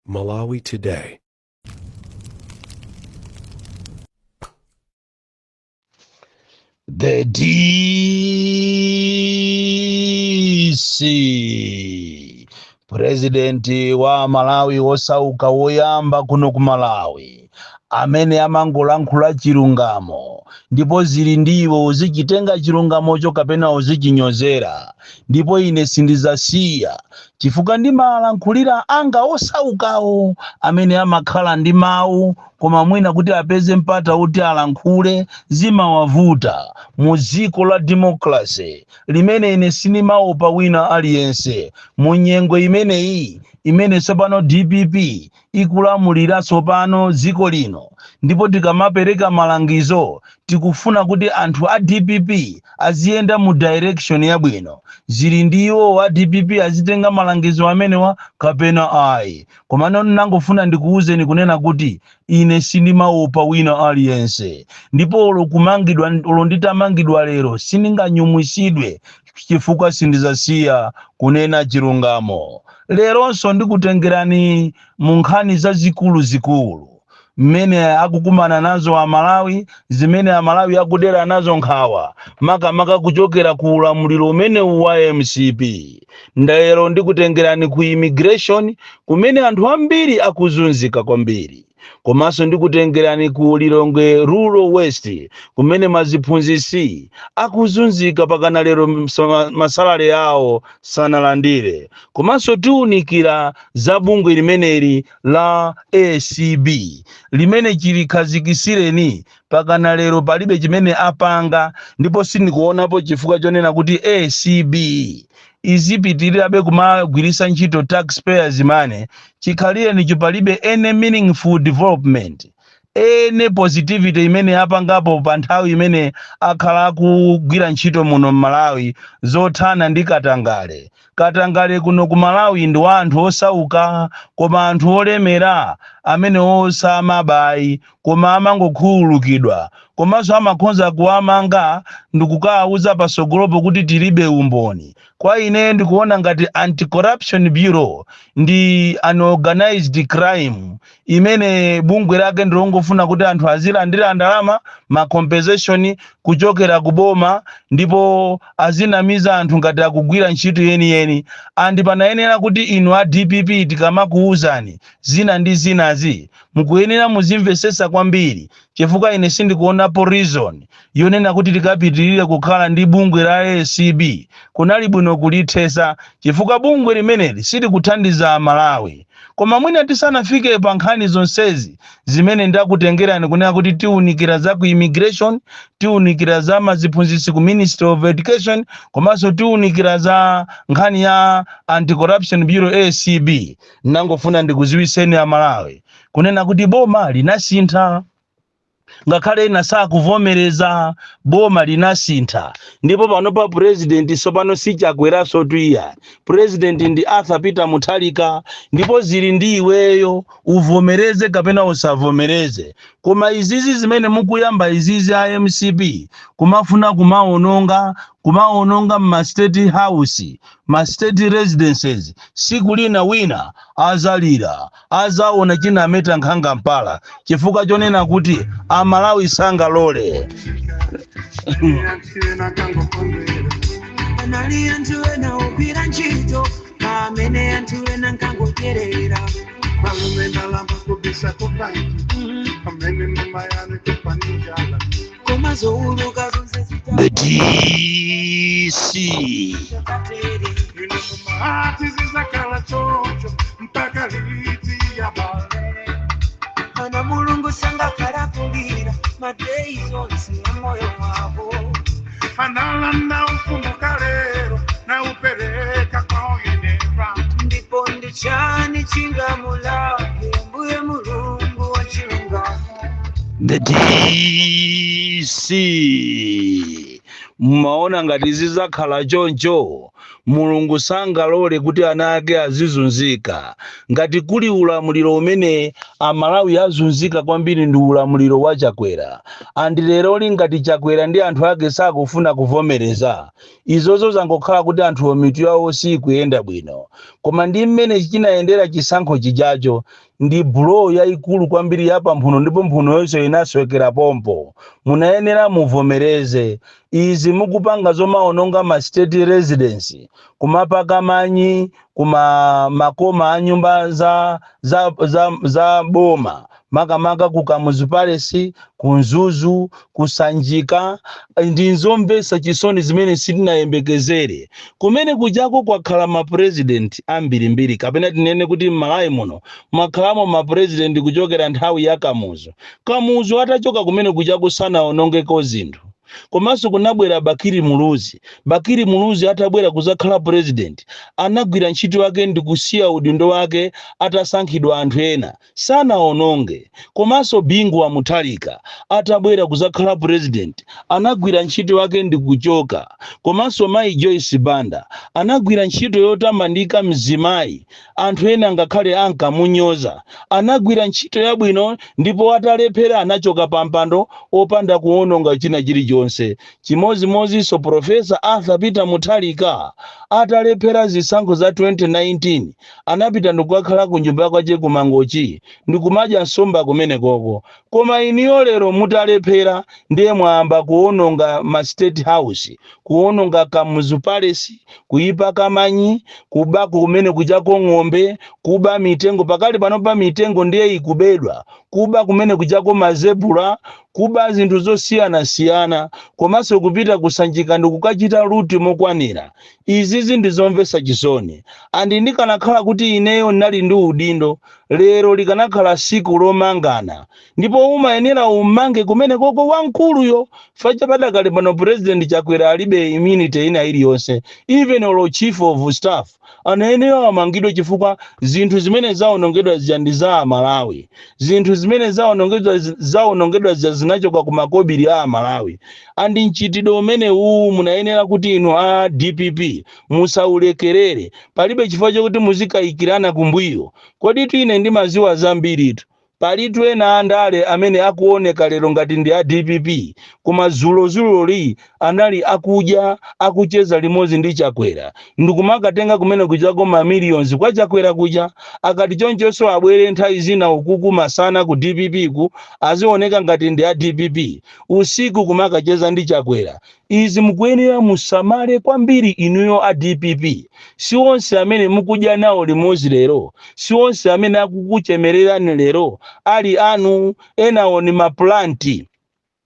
Malawi Today. The DC Presidenti wa Malawi osauka woyamba kuno ku Malawi amene amangolankhula chilungamo ndipo zili ndiwo uzichitenga chilungamocho kapena uzichinyozera ndipo ine sindizasiya chifukwa ndimalankhulira anga osaukawo amene amakhala ndi mawu koma mwina kuti apeze mpata kuti alankhule zimawavuta mu dziko la democracy limene ine sinimaopa wina aliyense mu nyengo imeneyi imene tsopano DPP ikulamulira tsopano dziko lino ndipo tikamapereka malangizo tikufuna kuti anthu a DPP aziyenda mu direction yabwino zili ndiwo a DPP azitenga malangizo amenewa kapena ayi koma nangofuna ndikuwuzeni kunena kuti ine sindimaopa wina aliyense ndipo olo nditamangidwa lero sindinganyumwisidwe chifukwa sindizasiya kunena chilungamo. Leronso ndikutengerani mu nkhani zazikulu mmene akukumana nazo Amalawi zimene Amalawi akudera nazo nkhawa makamaka kuchokera ku ulamuliro umene wa MCP. Ndalero ndikutengerani ku immigration kumene anthu ambiri akuzunzika kwambiri komanso ndikutengerani ku Lilongwe Rural West kumene maziphunzitsi akuzunzika pakana lero masalale yawo sanalandire komanso tiunikira za bungwe limeneli la ACB limene chilikhazikisireni pakana lero palibe chimene apanga ndipo sindikuonapo chifukwa chonena kuti ACB izipitirirabe kumagwirisa ntchito taxpayers money chikhalire chipalibe any meaningful development ene positivity imene apangapo pa nthawi imene akhala akugwira ntchito muno Malawi zothana ndi Katangale kuno ku Malawi ndi anthu osauka koma anthu olemera amene osamabayi koma amangokhululukidwa komanso amakhonza kuwamanga ndikukawuza pasogolopo kuti tilibe umboni. Kwa ine ndikuona ngati Anti-Corruption Bureau ndi unorganized crime imene bungwe lake ndilongofuna kuti anthu azilandira ndalama ma compensation kuchokera kuboma ndipo azinamiza anthu ngati akugwira ntchito yeni andi panayenera kuti inu a DPP tikamakuuzani zina ndi zinazi mukuyenera muzimvesesa kwambiri chifukwa ine sindikuonapo reason yonena kuti tikapitirire kukhala ndi bungwe la ACB kunali bwino kulithesa chifukwa bungwe limeneli silikuthandiza Malawi koma mwina tisanafike pa nkhani zonsezi zimene ndakutengerani kunena kuti tiunikira za ku immigration tiunikira za maziphunzitsi ku Ministry of Education komanso tiunikira za nkhani ya Anti-Corruption Bureau ACB nangofuna ndikuziwiseni a Malawi kunena kuti boma linasintha ngakhale inasa kuvomereza boma linasintha ndipo pano pa president sopano sichakweraso tuiya president ndi Arthur Peter Mutharika ndipo zili ndi iweyo uvomereze kapena usavomereze koma izizi zimene mukuyamba izizi a MCP kumafuna kumaononga ma state house ma state residences siku lina wina azalira azaona china ameta nkhanga mpala chifukwa chonena kuti Amalawi sangalole. The DC Ana mulungu sanga karakulira madei zonse moyo wabo analanda ukumbuka lero na upereka kwa Yeneva ndipo ndichani chingamulake mbuye mulungu wa chilungamo. The DC maona ngati zizakhala choncho mulungu sangalole kuti ana ake azizunzika ngati kuli ulamuliro umene Amalawi azunzika kwambiri ndi ulamuliro wa Chakwera andi lero ngati Chakwera ndi anthu ake sakufuna kuvomereza izozo zangokhala kuti anthu mitu yawo sikuyenda bwino koma ndi mmene chinayendera chisankho chijacho ndi blow yayikulu kwambiri yapa mphuno, ndipo mphuno yonse inaswekera pompo. Munayenera muvomereze izi mukupanga zomaononga ma state residence, kumapaka manyi kuma makoma a nyumba za boma, makamaka ku Kamuzu Palace, ku Nzuzu, kusanjika, ndi nzomvesa chisoni zimene sitinayembekezere. Kumene kujako kwakhala ma president ambirimbiri, kapena tinene kuti m'Malawi muno mwakhalamo ma president kuchokera nthawi ya Kamuzu. Kamuzu atachoka kumene kujako sanaonongeko zinthu. Komanso kunabwera Bakiri Muluzi. Bakiri Muluzi atabwera kuzakhala president, anagwira ntchito yake ndi kusiya udindo wake atasankhidwa anthu ena, sanaononge. Komanso Bingu wa Mutharika atabwera kuzakhala president, anagwira ntchito yake ndi kuchoka. Komanso Mai Joyce Banda anagwira ntchito yotamandika mzimayi, anthu ena ngakhale ankamunyoza. Anagwira ntchito yabwino ndipo atalephera anachoka pampando opanda kuononga china chilichonse. Chimozimozi so Profesa Arthur Peter Mutharika atalephera zisankho za 2019 anapita ndikukakhala ku nyumba kwache ku Mangochi ndikumadya nsomba kumene koko. Koma iniyo lero mutalephera ndiye mwamba kuononga ma State House, kuononga Kamuzu Palace, kuipa kamanyi, kuba kumene kujako ng'ombe, kuba mitengo. Pakali panopa mitengo ndiye ikubedwa, kuba kumene kujako mazebula, kuba zinthu zosiyana-siyana, komanso kupita kusanjika ndikukachita ruti mokwanira. Izizi ndizomvesa chisoni. Andi ndikanakhala kuti ineyo nali ndi udindo, lero likanakhala siku lomangana. Ndipo umayenera umange kumene koko wankuluyo. Facha padakali pano president Chakwera alibe immunity ina iliyonse, even olo chief of staff anayenera amangidwe chifukwa zinthu zimene zaonongedwa zija za Malawi. Zinthu zimene zaonongedwa zinachoka ku makobiri a Malawi. Andi nchitidwe umene munayenera kuti inu a DPP musaulekerere. Palibe chifukwa chokuti muzikayikirana kumbuyo. Kodi ine ndi maziwa zambiritu. Palitu ena andale amene akuoneka lero ngati ndi a DPP, koma zuloli anali akudya akucheza limodzi ndi Chakwera. Ndikumakatenga kumene kujako ma millions kwa Chakwera kuja, akati chonchonso abwere nthawi zina ukuku masana ku DPP ku azioneka ngati ndi a DPP, usiku kumakacheza ndi Chakwera. Izi mukuyenera musamale kwambiri inuyo a DPP. Si onse amene mukudya nawo limodzi lero, si onse amene akukuchemererani lero ali anu. Enawo ni maplanti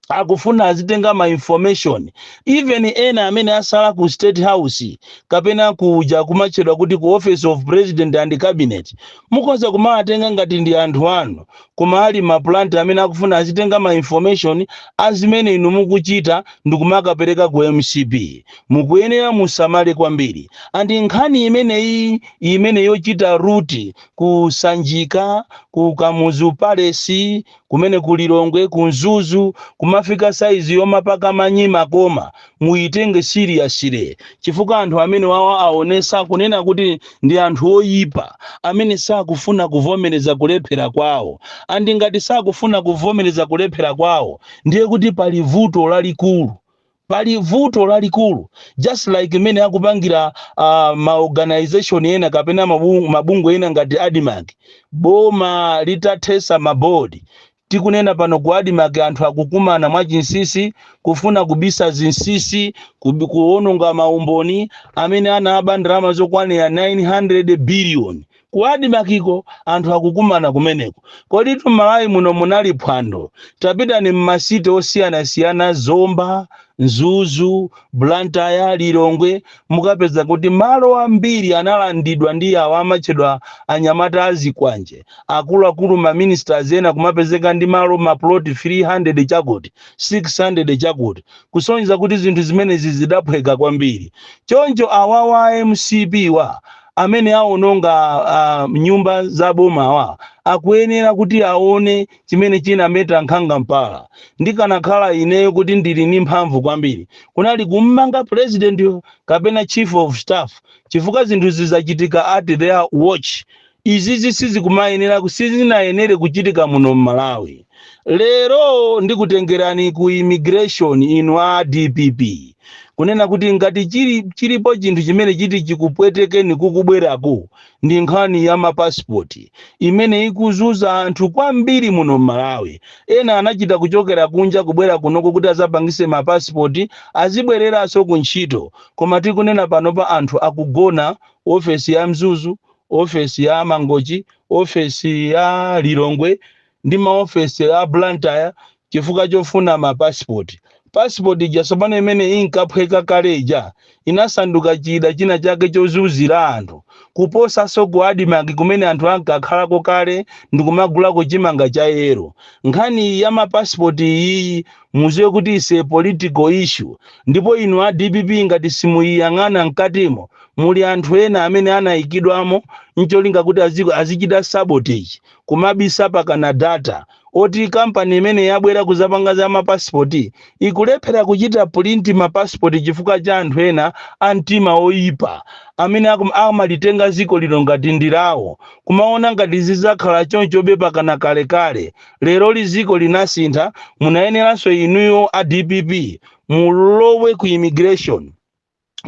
akufuna azitenga ma information. Even ena amene asala ku State House kapena kuja kumachedwa kuti ku Office of President and Cabinet, mukoza kumatenga ngati ndi anthu anu, koma ali maplanti amene akufuna azitenga ma information azimene inu mukuchita ndikumakapereka ku MCB. Mukuyenera musamale kwambiri. Andi nkhani imene yochita ruti kusanjika, ku Kamuzu Palace, kumene kulilongwe, ku Nzuzu, kumafika saizi yomapaka manyi makoma, muitenge seriously. Chifukwa anthu amene wawa aonesa kunena kuti ndi anthu oyipa, amene sakufuna kuvomereza kulephera kwawo. Andi ngati sakufuna kuvomereza kulephera kwawo, ndiye kuti pali vuto lalikulu. Pali vuto lalikulu. Just like mene akupangira ma organization ena kapena mabungu ena ngati Adimak, boma litathesa mabodi. Tikunena pano ku Adimak anthu akukumana mwachinsisi, kufuna kubisa zinsisi, kuononga maumboni amene anaba ndalama zokwanira 900 billion. Ku Adimakiko anthu akukumana kumeneko. Kodi Malawi muno munali phwando. Tapita ni mmasite osiyana-siyana, Zomba, Nzuzu, Blantyre, Lilongwe, mukapeza kuti malo ambiri analandidwa ndi awo amachedwa anyamata azikwanje. Akulu ma ministers ena kumapezeka ndi malo maplot 300 chakuti, 600 chakuti. Kusonyeza kuti zinthu zimene zidaphweka kwambiri. Choncho awawa MCP wa amene aononga nyumba za boma akuyenera kuti aone chimene chinameta nkhanga mpala. Ndikanakhala ineyo kuti ndili ni mphamvu kwambiri, kunali kummanga president kapena chief of staff, chifukwa zinthu zizachitika at their watch. Izizi sizinayenere kuchitika muno Malawi. Lero ndikutengerani ku immigration inu a DPP. kunena kuti ngati chilipo chinthu chimene chiti chikupwetekeni kukubwerako ndi nkhani ya mapasipoti imene ikuzunza anthu kwambiri muno Malawi. Ena anachita kuchokera kunja kubwera kunoko kuti azapangise mapasipoti azibwereranso ku ntchito, koma tikunena panopa anthu akugona ofesi ya Mzuzu, ofesi ya Mangochi, ofesi ya Lilongwe ndi maofesi ya Blantyre chifukwa chofuna mapasipoti. Passport jasopano imene inkaphweka kaleja inasanduka chida china chake chozunzira anthu kuposa soko adimaki kumene anthu ankakhalako kale ndikumagulako chimanga cha yero. Nkhani ya mapasipoti iyi muziwe kuti ise political issue, ndipo inu a DPP ngati simuyang'ana mkatimo muli anthu ena amene anayikidwamo ncholinga kuti azichita sabotage kumabisa pakana data oti kampani imene yabwera kuzapanga za mapasipoti ikulephera kuchita print mapasipoti chifukwa cha anthu ena amtima oyipa amene amalitenga ziko lino ngati ndilawo, kumaona ngati zizakhala chonchobe pakana kalekale. Lero liziko linasintha, munayeneranso inuyo a DPP mulowe ku immigration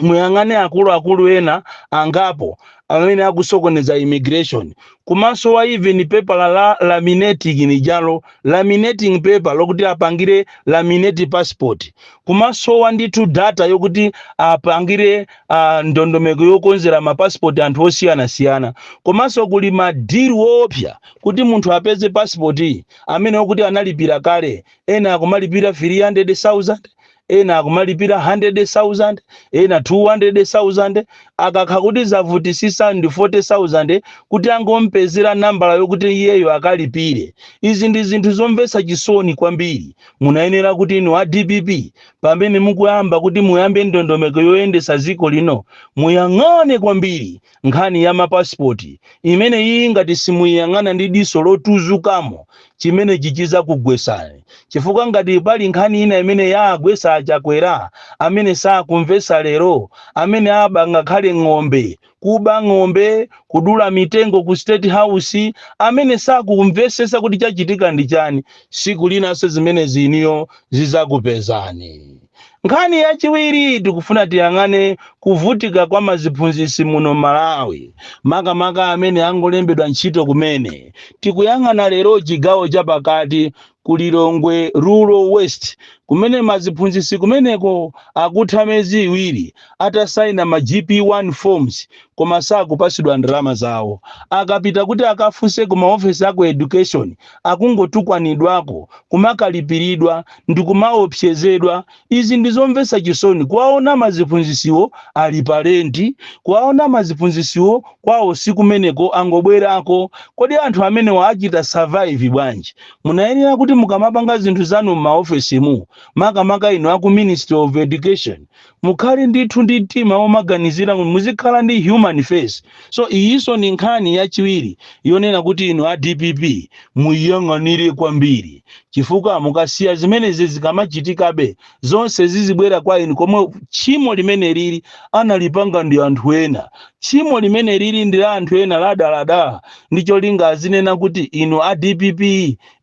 muyang'ane akulu ena angapo amene akusokoneza immigration. Kumaso wa even paper la laminating ni jalo laminating paper lokuti apangire laminate passport. Kumaso wa nditu data yokuti apangire ndondomeko yokonzera ma passport anthu osiyana. Kumaso kuli madiri opya kuti munthu apeze passport amene okuti analipira kale, ena akumalipira 300,000, ena akumalipira 100,000, ena 200,000, akakha kuti zavutisisa ndi 40,000 kuti angompezera nambala yokuti iyeyo akalipire. Izi ndi zinthu zomvetsa chisoni kwambiri. Munayenera kuti inu a DPP pamene mukuyamba kuti muyambe ndondomeko yoyendesa ziko lino muyang'ane kwambiri nkhani ya mapasipoti imene iyi ngati simuyang'ana ndi diso lotuzukamo chimene chichiza kugwesani. Chifukwa ngati pali nkhani ina imene yagwesa achakwera amene sakumvesa lero, amene abanga khale ng'ombe, kuba ng'ombe, kudula mitengo ku State House, amene sakumvesesa kuti chachitika ndi chani, siku linanso zimene ziniyo zizakupezani. Nkhani yachiwiri tikufuna tiyang'ane kuvutika kwa maziphunzitsi muno Malawi, makamaka amene angolembedwa ntchito kumene. Tikuyang'ana lero chigawo chapakati ku Lilongwe Rural West kumene maziphunzitsi kumeneko akutha miyezi iwiri atasaina ma GP1 forms koma sakupasidwa ndalama zawo. Akapita kuti akafunse ku maofesi ako education akungotukwanidwako, kumakalipiridwa ndi kumaopsezedwa. Izi ndizomvetsa chisoni kuwaona maziphunzitsiwo ali palenti, kuwaona maziphunzitsiwo kwawo sikumeneko angobwerako. Kodi anthu amene waachita survive bwanji? Munayenera kuti mukamapanga zinthu zanu m'maofesi mu makamaka ino aku Ministry of Education mukhale ndithu ndi mtima womaganizira, muzikhala ndi human face. So iyiso ni nkhani yachiwiri yonena kuti ino a DPP muyang'anire kwambiri, chifukwa mukasiya zimenezi zikamachitikabe zonse zizibwera kwa inu komwe tchimo limene lili analipanga ndi anthu ena. Tchimo limene lili ndi la anthu ena ladalada ndicho linga azinena kuti ino a DPP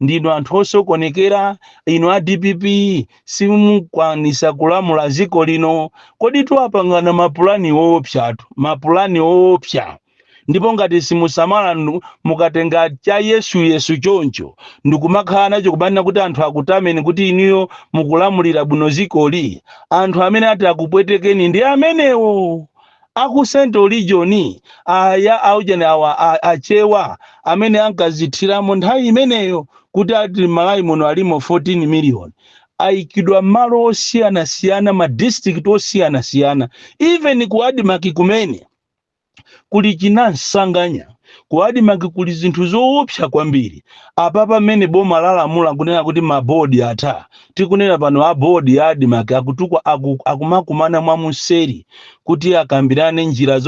ndino anthu osokonekera, ino a DPP simukwanisa kulamula ziko lino. Kodi tuwapangana mapulani opsa ndipo ngati simusamala mukatenga cha Yesu choncho ndikumakhala nacho kubanira kuti anthu akutameni kuti iniyo mukulamulira bwino zikoli. Anthu amene ati akupwetekeni ndi amenewo aku Central Region aya aujene awa achewa amene ankazithiramo nthawi imeneyo kuti ati Malawi muno alimo 14 million. Aikidwa malo osiyana ma district osiyana, even ku Adimaki kumene kuli chinansanganya. Ku Adimaki kuli zinthu zoopsa kwambiri. Apapa mene boma lalamula kunena kuti mabodi atha. Tikunena pano a bodi ya Adimaki akutukwa akumakumana mwa museri kuti akambirane njira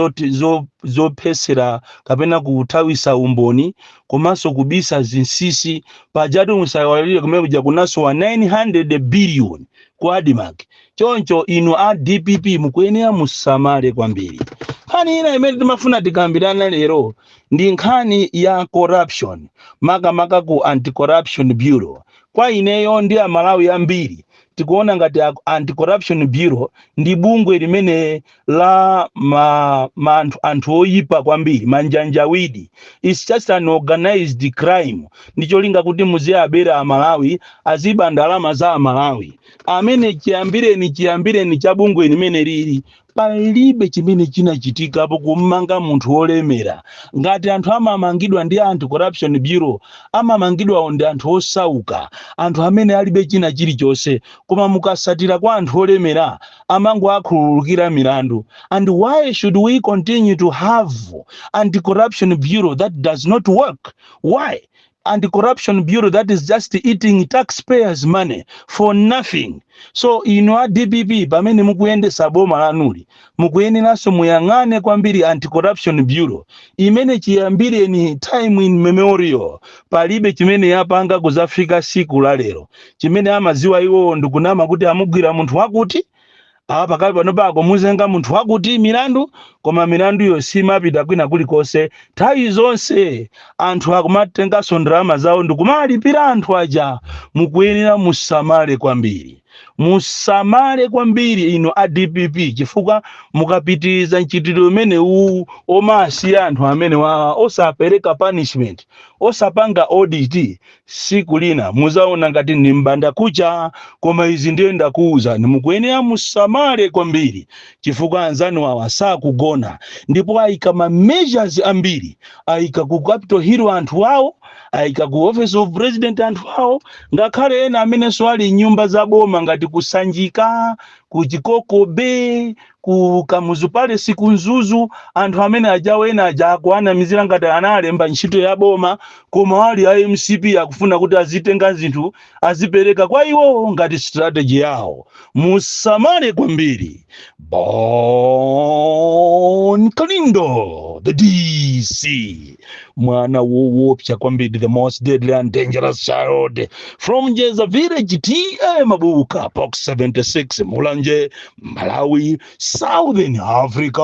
zophesera kapena kuthawisa umboni komanso kubisa zinsisi. Pajatu musaiwalire kumene kuja kunaso wa 900 billion ku Adimaki. Choncho inu a DPP mukuyenera musamale kwambiri. Nkhani ina imene timafuna tikambirana lero ndi nkhani ya corruption, makamaka ku Anti-Corruption Bureau. Kwa ineyo ndi a Malawi ambiri tikuona ngati anti-corruption bureau ndi bungwe limene la anthu oyipa kwambiri, manjanjawidi. It's just an organized crime. Ndicholinga kuti muziyabera Amalawi aziba ndalama za Amalawi. Amene chiyambireni cha bungwe limene lili palibe chimene chinachitikapo kumanga munthu wolemera. Ngati anthu amamangidwa ndi anti-corruption bureau, amamangidwa ndi anthu osauka, anthu amene alibe china chilichonse, koma mukasatira kwa anthu olemera amango akhululukira milandu. And why should we continue to have anti-corruption bureau that does not work? Why? Anti-corruption bureau that is just eating taxpayers' money for nothing. So ino DPP pamene mukuyendesa boma lanuli, mukuyeneranso muyang'ane kwambiri anti-corruption bureau imene chiyambireni time in memorial. Palibe chimene yapanga kuzafika siku la lero. Chimene amaziwa iwo ndikunama kuti amugwira munthu wakuti, pakali pano pako muzenga munthu wakuti milandu, koma milandu yo simapita kwina kulikonse. Nthawi zonse anthu akumatenganso ndalama zawo ndikumalipira anthu aja. Mukuyenera musamale kwambiri. Musamale kwambiri ino DPP, chifukwa mukapitiriza mchitidwe umene omasiya anthu amene osapereka punishment, osapanga audit, siku lina muzaona ngati ni mbanda kucha. Koma izi ndiye ndakuwuzani, mukuyenera musamale kwambiri, chifukwa anzanu awa sakugona. Ndipo ayika ma measures ambiri, ayika ku Capitol Hill anthu awo, ayika ku Office of President anthu awo, ngakhale ena amene swali nyumba za boma ngati kusanjika, ku Chikoko Bay, ku Kamuzu Palace kunzuzu, anthu amene ajawo ena ajakuana mizira ngati analemba ntchito ya boma, koma wali MCP akufuna kuti azitenga zinthu azipereka kwa iwo ngati strategy yawo. Musamale kwambiri. Bon Kalindo, the DC, mwana woopsa kwambiri, the most deadly and dangerous child from Jeza Village, TA Mabuka, Box 76, Mulanje, Malawi, Southern Africa.